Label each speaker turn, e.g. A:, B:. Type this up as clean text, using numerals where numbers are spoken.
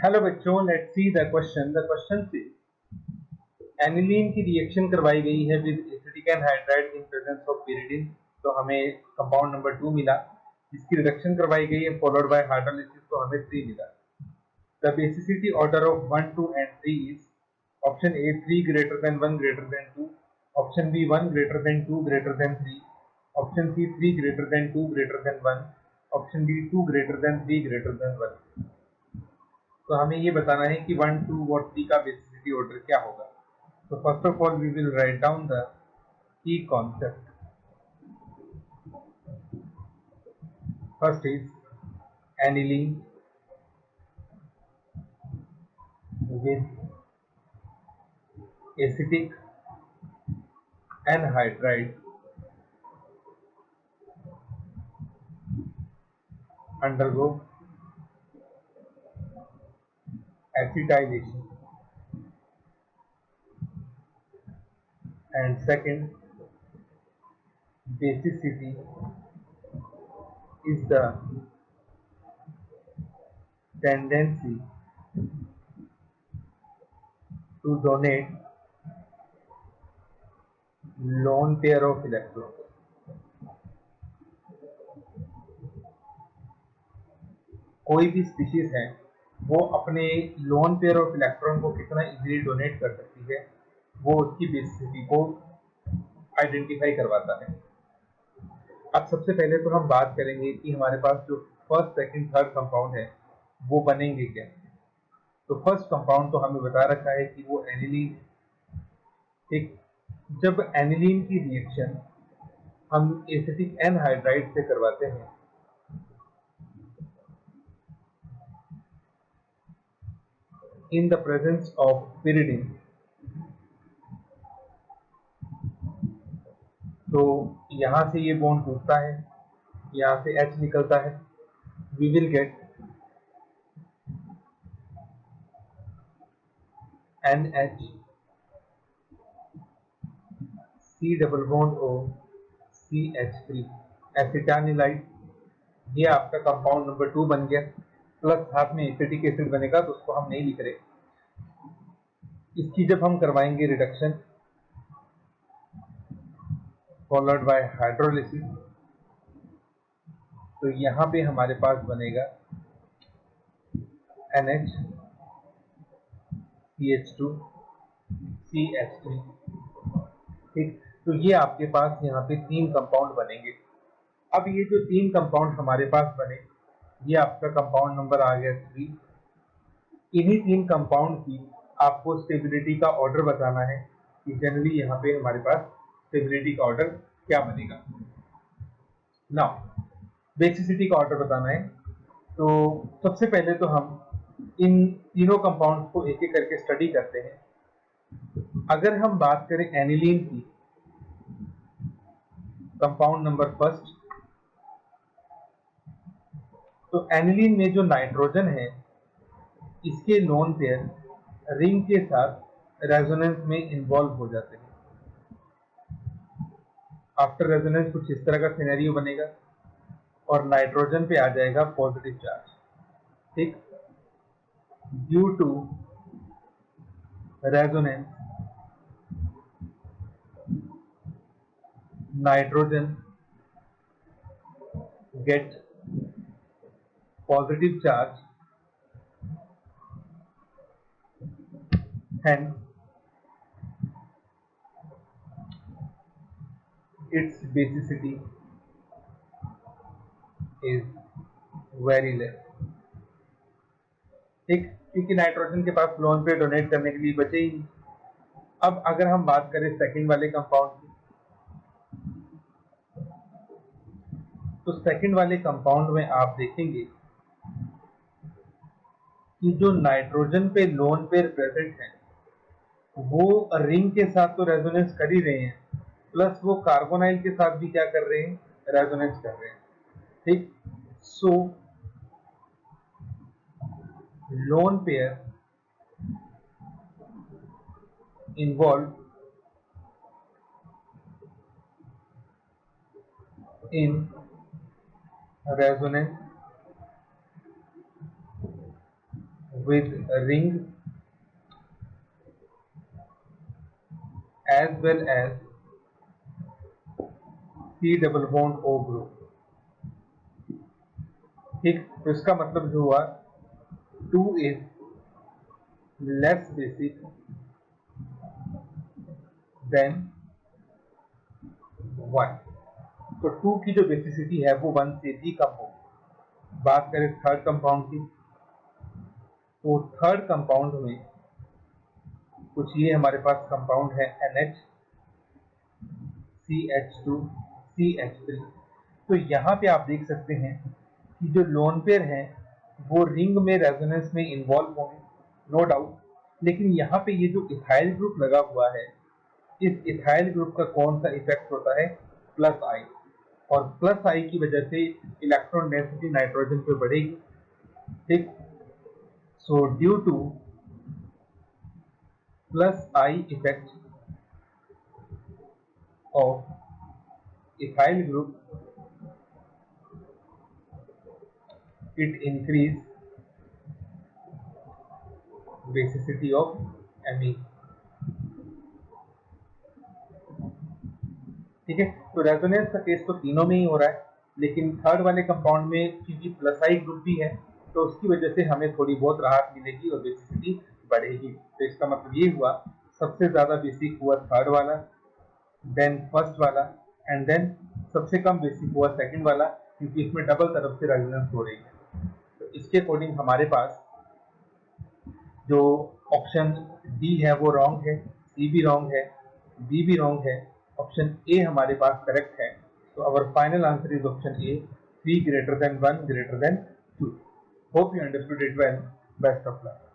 A: Hello बच्चों, let's see the question. The question से aniline की रिएक्शन करवाई गई है with acetic anhydride in presence of pyridine। तो हमें कंपाउंड नंबर 2 मिला, जिसकी रिडक्शन करवाई गई है फॉलोड बाय हाइड्रोलिसिस, तो हमें 3 मिला। The basicity order of 1, 2 and 3 is option A 3 greater than 1 greater than 2, option B 1 greater than 2 greater than 3, option C 3 greater than 2 greater than 1, option D 2 greater than 3 greater than 1। तो हमें ये बताना है कि 1, 2 और 3 का बेसिसिटी ऑर्डर क्या होगा। तो first of all we will write down the key concept. First is aniline with acetic anhydride undergo acetylation, and second, basicity is the tendency to donate lone pair of electrons। कोई भी species है वो अपने lone pair of electron को कितना easily donate कर सकती है, वो उसकी बेसिसिटी को आइडेंटिफाई करवाता है। अब सबसे पहले तो हम बात करेंगे कि हमारे पास जो फर्स्ट, सेकंड, थर्ड कंपाउंड है वो बनेंगे क्या। तो फर्स्ट कंपाउंड तो हमें बता रखा है कि वो एनिलीन। ठीक, जब एनिलीन की रिएक्शन हम एसिटिक एनहाइड्राइड से करवाते हैं in the presence of pyridine, तो यहां से ये बॉन्ड टूटता है, यहां से H निकलता है, we will get NH C double bond O CH3 acetanilide. ये आपका कंपाउंड नंबर 2 बन गया, प्लस साथ में एसिटिक एसिड बनेगा, तो उसको हम नहीं लिख रहे। इसकी जब हम करवाएंगे रिडक्शन फॉलोड बाय हाइड्रोलिसिस, तो यहाँ पे हमारे पास बनेगा NH CH2 CH3। ठीक, तो ये आपके पास यहाँ पे 3 कंपाउंड बनेंगे। अब ये जो 3 कंपाउंड हमारे पास बने, ये आपका कंपाउंड नंबर आ गया 3। इन्हीं 3 कंपाउंड की आपको स्टेबिलिटी का ऑर्डर बताना है कि जनरली यहाँ पे हमारे पास स्टेबिलिटी का ऑर्डर क्या बनेगा। नाउ बेसिसिटी का ऑर्डर बताना है, तो सबसे पहले तो हम इन तीनों कंपाउंड्स को एक एक करके स्टडी करते हैं। अगर हम बात करें एनिलीन की, कंपाउंड नंबर फर्स्ट, तो एनिलीन में जो नाइट्रोजन है इसके लोन पेयर रिंग के साथ रेजोनेंस में इन्वॉल्व हो जाते हैं। आफ्टर रेजोनेंस कुछ इस तरह का सिनेरियो बनेगा और नाइट्रोजन पे आ जाएगा पॉजिटिव चार्ज। ठीक, due to resonance nitrogen get positive charge, hence its basicity is very less। ठीक, क्योंकि नाइट्रोजन के पास लोन पे डोनेट करने के लिए बचे ही। अब अगर हम बात करें सेकंड वाले कंपाउंड की, तो सेकंड वाले कंपाउंड में आप देखेंगे कि जो नाइट्रोजन पे लोन पेयर प्रेजेंट है वो रिंग के साथ तो रेजोनेंस कर ही रहे हैं, प्लस वो कार्बोनाइल के साथ भी क्या कर रहे हैं, रेजोनेंस कर रहे हैं। ठीक, so lone pair involve in resonance with ring as well as C double bond O group। ठीक, तो इसका मतलब जो हुआ 2 is less basic than 1। तो 2 की जो बेसिसिटी है वो 1 से भी कम होगी। बात करें थर्ड कंपाउंड की, तो थर्ड कंपाउंड में कुछ ये हमारे पास कंपाउंड है NH CH2 CH3। तो यहाँ पे आप देख सकते हैं कि जो लोन पेयर हैं वो रिंग में रेजोनेंस में इन्वॉल्व होंगे, नो डाउट, लेकिन यहाँ पे ये जो इथाइल ग्रुप लगा हुआ है, इस इथाइल ग्रुप का कौन सा इफेक्ट होता है, प्लस आई, और प्लस आई की वजह से इलेक्ट्रॉन डेंसिटी नाइट्रोजन पे बढ़ेगी। ठीक, so due two plus I effect of ethyl group, it increase basicity of amine। ठीक है, तो रेजोनेंस का केस तो तीनों में ही हो रहा है, लेकिन थर्ड वाले कंपाउंड में क्योंकि प्लस आई ग्रुप भी है तो उसकी वजह से हमें थोड़ी बहुत राहत मिलेगी और बेसिसिटी बढ़ेगी। तो इसका मतलब ये हुआ सबसे ज्यादा बेसिक हुआ थर्ड वाला, देन फर्स्ट वाला, एंड देन सबसे कम बेसिक हुआ सेकंड वाला, क्योंकि इसमें डबल तरफ से रेजोनेंस हो रही है। तो इसके अकॉर्डिंग हमारे पास जो ऑप्शन डी है वो रॉन्ग है, सी भी रॉन्ग है, बी भी रॉन्ग है, ऑप्शन ए हमारे पास करेक्ट है। तो our final answer is option A, 3 greater than 1 greater than 2। Hope you understood it well. Best of luck.